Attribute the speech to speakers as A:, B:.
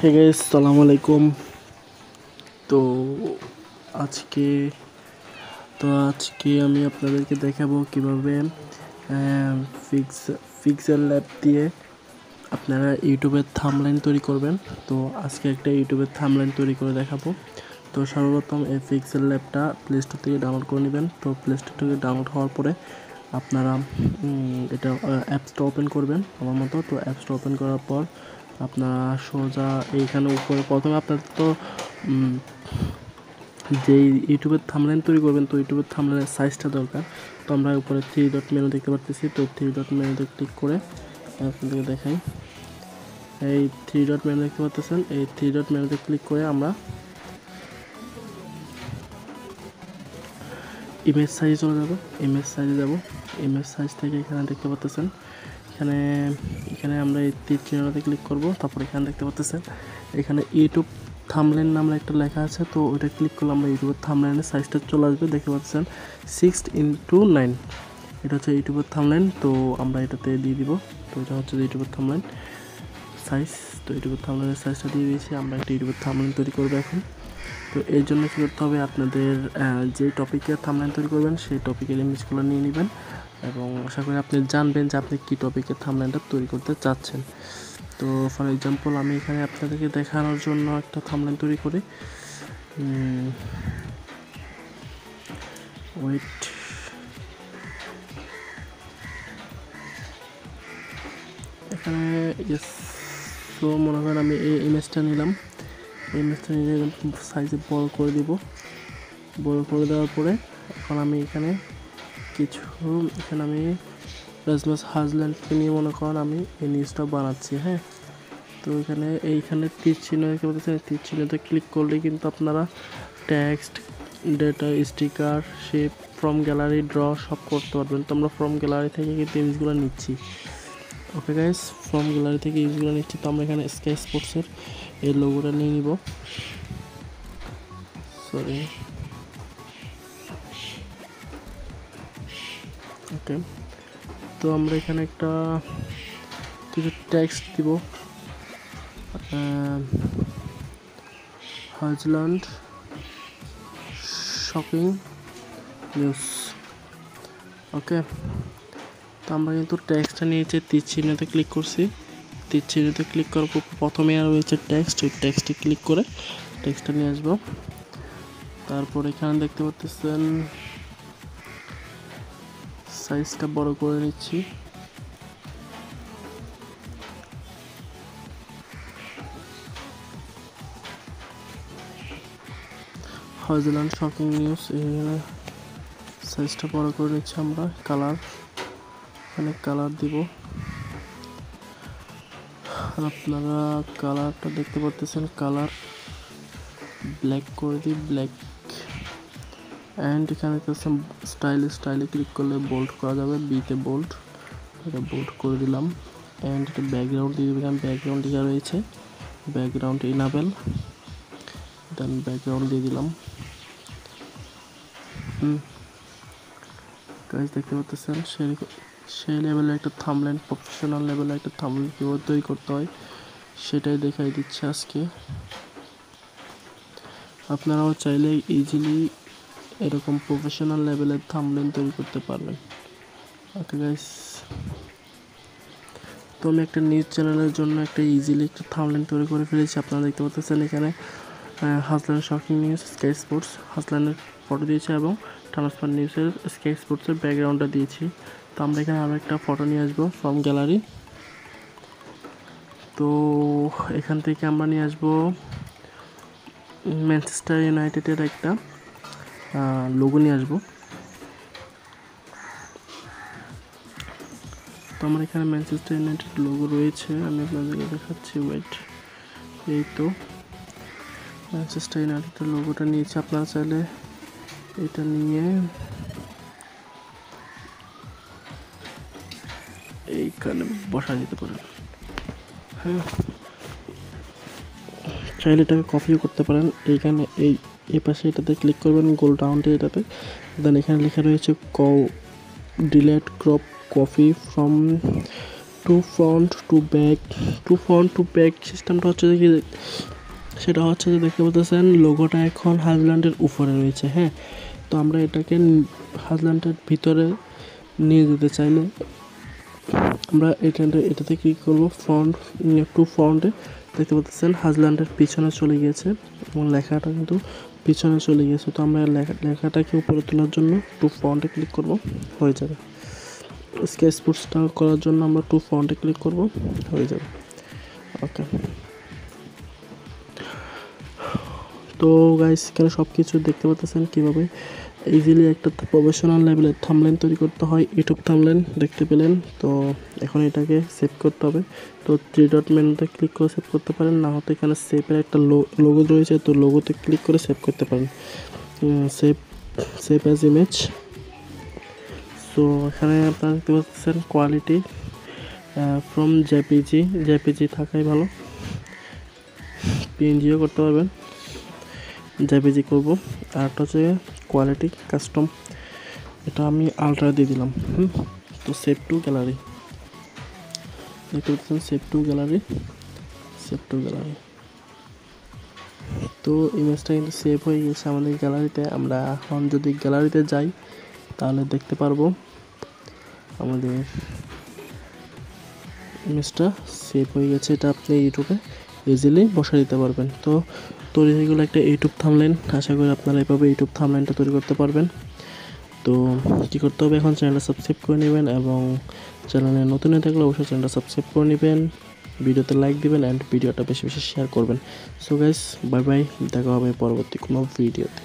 A: Hey guys, আসসালামু আলাইকুম। তো আজকে আজকে আমি আপনাদেরকে দেখাবো কিভাবে পিক্সেল ল্যাব দিয়ে আপনারা ইউটিউবের থাম্বনেইল তৈরি করবেন। তো আজকে একটা ইউটিউবের থাম্বনেইল তৈরি করে দেখাবো। তো সর্বপ্রথম এই পিক্সেল ল্যাবটা প্লে স্টোর থেকে ডাউনলোড করে নেবেন। তো প্লে স্টোর থেকে ডাউনলোড হওয়ার পরে আপনারা এটা অ্যাপসটা ওপেন করবেন আমার মতো। তো অ্যাপসটা ওপেন করার পর আপনারা সোজা এইখানে উপরে প্রথমে আপনাদের তো যেই ইউটিউবের থাম্বনেইল তৈরি করবেন, তো ইউটিউবের থাম্বনেইলের সাইজটা দরকার। তো আমরা উপরে 3 ডট মেনু দেখতে পাচ্ছি। তো 3 ডট মেনুতে ক্লিক করে আপনাদেরকে দেখাই। এই 3 ডট মেনু দেখতে পাচ্ছেন, এই 3 ডট মেনুতে ক্লিক করে আমরা ইমেজ সাইজে চলে যাব। ইমেজ সাইজে যাব। ইমেজ সাইজ থেকে এখানে দেখতে পাচ্ছেন, এখানে আমরা এই তীর চিহ্নটাতে ক্লিক করব। তারপর এখানে দেখতে পাচ্ছেন এখানে ইউটিউব থাম্বনেইল নামে একটা লেখা আছে। তো ওইটা ক্লিক করলে আমরা ইউটিউবের থাম্বনেইলের সাইজটা চলে আসবে। দেখতে পাচ্ছেন 6:9, এটা হচ্ছে ইউটিউবের থাম্বনেইল। তো আমরা এটাতে দিয়ে দিব। তো এটা হচ্ছে ইউটিউবের থাম্বনেইল সাইজ। তো ইউটিউবের থাম্বনেইলের সাইজটা দিয়ে দিয়েছি। আমরা একটা ইউটিউবের থাম্বনেইল তৈরি করবো এখন। তো এর জন্য কী করতে হবে, আপনাদের যে টপিকের থাম্বনেইল তৈরি করবেন সেই টপিকের ইমেজগুলো নিয়ে নেবেন এবং আশা করি আপনি জানবেন যে আপনি কী টপিকের থাম্বনেইলটা তৈরি করতে চাচ্ছেন। তো ফর এক্সাম্পল আমি এখানে আপনাদেরকে দেখানোর জন্য একটা থাম্বনেইল তৈরি করি। ওয়েট, এখানে তো মনে করেন আমি এই ইমেজটা নিলাম। এই ইমেজটা নিয়ে সাইজে বড় করে দিব। বড় করে দেওয়ার পরে এখন আমি এখানে আমি রাজমাস হাজল্যান্ডকে নিয়ে মনে করেন আমি এই নিউজটা বানাচ্ছি। হ্যাঁ, তো এইখানে তীর চিহ্ন দেখতে পাচ্ছেন। তীর চিহ্নতে ক্লিক করলে কিন্তু আপনারা text, data, sticker, shape, from gallery, draw সব করতে পারবেন। তো আমরা ফ্রম গ্যালারি থেকে কিন্তু ইমেজগুলো নিচ্ছি। ওকে গাইস, ফ্রম গ্যালারি থেকে ইমেজগুলো নিচ্ছি। তো আমরা এখানে স্কাই স্পোর্টসের এই লোগোটা নিয়ে নিব। সরি, ওকে। তো আমরা এখানে একটা কিছু টেক্সট দিব, হাজল্যান্ড শপিং নিউজ। ওকে, তো আমরা কিন্তু টেক্সটটা নিয়েছি, তীর চিহ্নতে ক্লিক করছি। তীর চিহ্নতে ক্লিক করার পর প্রথমে আর রয়েছে টেক্সট, ওই টেক্সটে ক্লিক করে টেক্সটটা নিয়ে আসবো। তারপর এখানে দেখতে পাচ্ছেন সাইজটা বড় করে নিচ্ছি। হাজল্যান্ড শপিং নিউজ, এখানে সাইজটা বড় করে নিচ্ছি আমরা। কালার, এখানে কালার দিব। আপনারা কালারটা দেখতে পাচ্ছেন, কালার ব্ল্যাক করে দিই, ব্ল্যাক। অ্যান্ড এখানে স্টাইলে ক্লিক করলে বোল্ড করা যাবে, বিতে বোল্ড, এটা বোল্ড করে দিলাম। অ্যান্ড এটা ব্যাকগ্রাউন্ড দিয়ে দিলাম, ব্যাকগ্রাউন্ড লেখা রয়েছে, ব্যাকগ্রাউন্ড ইনাবেল, দেন ব্যাকগ্রাউন্ড দিয়ে দিলাম। গাইস দেখতে পাচ্ছেন সেই লেভেলে একটা থাম্বনেইল, প্রফেশনাল লেভেলে একটা থাম্বনেইল কীভাবে তৈরি করতে হয় সেটাই দেখাই দিচ্ছে আজকে। আপনারাও চাইলে ইজিলি এরকম প্রফেশনাল লেভেলের থাম্বনেইল তৈরি করতে পারবেন। ওকে গাইস, তো আমি একটা নিউজ চ্যানেলের জন্য একটা ইজিলি একটা থাম্বনেইল তৈরি করে ফেলেছি। আপনারা দেখতে পাচ্ছেন এখানে Haaland shopping news, sky sports, হাজল্যান্ডের ফটো দিয়েছে এবং ট্রান্সফার নিউজের স্কাই স্পোর্টসের ব্যাকগ্রাউন্ডটা দিয়েছি। তো আমরা এখানে আরও একটা ফটো নিয়ে আসবো ফ্রম গ্যালারি। তো এখান থেকে আমরা নিয়ে আসবো ম্যানচেস্টার ইউনাইটেডের একটা লোগো নিয়ে আসবো। তো আমার এখানে ম্যানচেস্টার ইউনাইটেড লোগো রয়েছে, আমি আপনাদেরকে দেখাচ্ছি। ওয়েট, এই তো ম্যানচেস্টার ইউনাইটেডের লোগোটা নিয়েছি। আপনারা চাইলে এটা নিয়ে এইখানে বসা দিতে পারেন। হ্যাঁ, চাইলে এটাকে কপিও করতে পারেন। এইখানে এই পাশে এটাতে ক্লিক করবেন, গোল রাউন্ডে এটাতে, দেন এখানে লেখা রয়েছে delete crop copy from to front to back সিস্টেমটা হচ্ছে যে সেটা হচ্ছে যে দেখতে পাচ্ছেন লোগোটা এখন হাজল্যান্ডের উপরে রয়েছে। হ্যাঁ, তো আমরা এটাকে হাজল্যান্ডের ভিতরে নিয়ে যেতে চাইলে আমরা এটাতে ক্লিক করব। ফ্রন্টে দেখতে পাচ্ছেন হাজল্যান্ডের পিছনে চলে গিয়েছে এবং লেখাটা কিন্তু পিছনে চলে গিয়েছে। তো আমরা লেখাটাকে উপরে তোলার জন্য টু ফ্রন্টে ক্লিক করব, হয়ে যাবে। স্কেচ পুশটা করার জন্য আমরা টু ফ্রন্টে ক্লিক করব, হয়ে যাবে। ওকে, তো গাইস এখানে সব কিছু দেখতে পাচ্ছেন কীভাবে ইজিলি একটা প্রফেশনাল লেভেলের থাম্বনেল তৈরি করতে হয়। ইউটিউব থাম্বনেল দেখতে পেলেন। তো এখন এটাকে সেভ করতে হবে। তো 3 ডট মেনুতে ক্লিক করে সেভ করতে পারেন, না হয়তো এখানে সেভের একটা লোগো রয়েছে, তো লোগোতে ক্লিক করে সেভ করতে পারেন। Save as image. সো এখানে আপনারা দেখতে পাচ্ছেন কোয়ালিটি ফ্রম জেপিজি থাকাই ভালো, পিএনজিও করতে পারবেন, জেপিজি করব। আর একটা হচ্ছে কোয়ালিটি কাস্টম, এটা আমি আলট্রা দিয়ে দিলাম। তো সেভ টু গ্যালারি দেখতে পাচ্ছেন, সেভ টু গ্যালারি। তো ইমেজটা কিন্তু সেভ হয়ে গেছে আমাদের গ্যালারিতে। আমরা এখন যদি গ্যালারিতে যাই তাহলে দেখতে পারবো আমাদের ইমেজটা সেভ হয়ে গেছে। এটা আপনি ইউটিউবে ইজিলি বসা দিতে পারবেন। তো তৈরি হয়ে গেলো একটা ইউটিউব থাম্বনেল। আশা করি আপনারা এভাবে ইউটিউব থাম্বনেলটা তৈরি করতে পারবেন। তো কী করতে হবে, এখন চ্যানেলটা সাবস্ক্রাইব করে নেবেন এবং চ্যানেলে নতুন হয়ে থাকলে অবশ্যই চ্যানেলটা সাবস্ক্রাইব করে নেবেন, ভিডিওতে লাইক দিবেন অ্যান্ড ভিডিওটা বেশি বেশি শেয়ার করবেন। সো গাইস, বাই বাই, দেখা হবে পরবর্তী কোনো ভিডিওতে।